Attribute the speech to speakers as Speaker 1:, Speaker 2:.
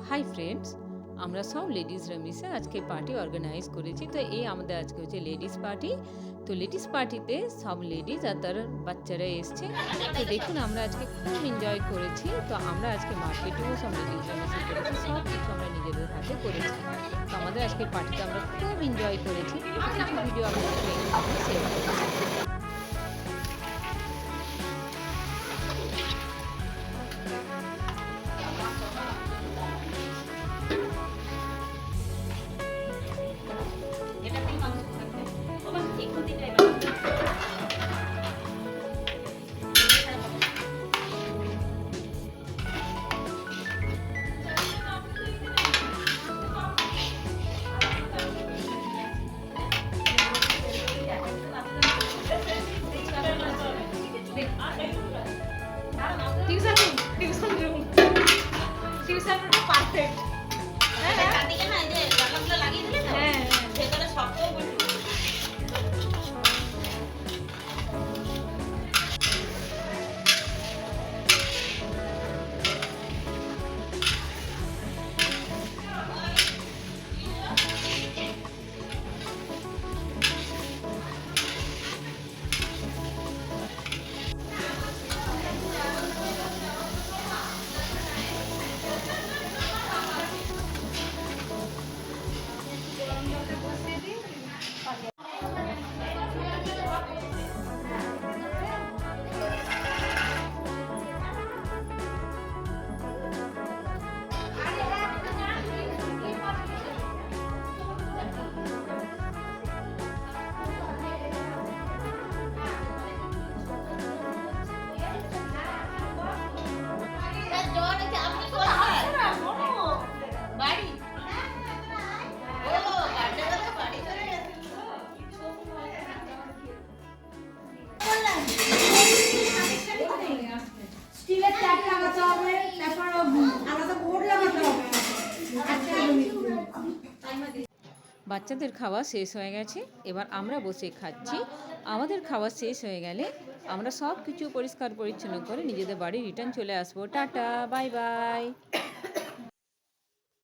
Speaker 1: Hi friends, আমরা সব লেডিসরা মিশে আজকে পার্টি অর্গানাইজ করেছি। তো এই আমাদের আজকে হচ্ছে লেডিস পার্টি। তো লেডিস পার্টিতে সব লেডিস আর তার বাচ্চারা এসছে। তো দেখুন আমরা আজকে খুব এনজয় করেছি। তো আমরা আজকে মার্কেটেও সব লেডিসরা মিশে করেছি, সব কিছু আমরা নিজেদের হাতে করেছি। তো আমাদের আজকে পার্টিতে আমরা খুব এনজয় করেছি। কিছু ভিডিও আপনাদের শেয়ার করেছি।
Speaker 2: টিউশন টিউশন রুম টিউশন রুমটা পারফেক্ট। হ্যাঁ চারদিকে না এই যে জানলাগুলো লাগিয়ে দিলে তো হ্যাঁ ভেতরে শক্ত বলতে
Speaker 3: স্টিলের ট্যাপ লাগাতে হবে, তারপর আলাদা বোর্ড লাগাতে হবে।
Speaker 1: বাচ্চাদের খাওয়া শেষ হয়ে গেছে, এবার আমরা বসে খাচ্ছি। আমাদের খাওয়া শেষ হয়ে গেলে আমরা সব কিছু পরিষ্কার পরিচ্ছন্ন করে নিজেদের বাড়ি রিটার্ন চলে আসবো। Tata, bye bye.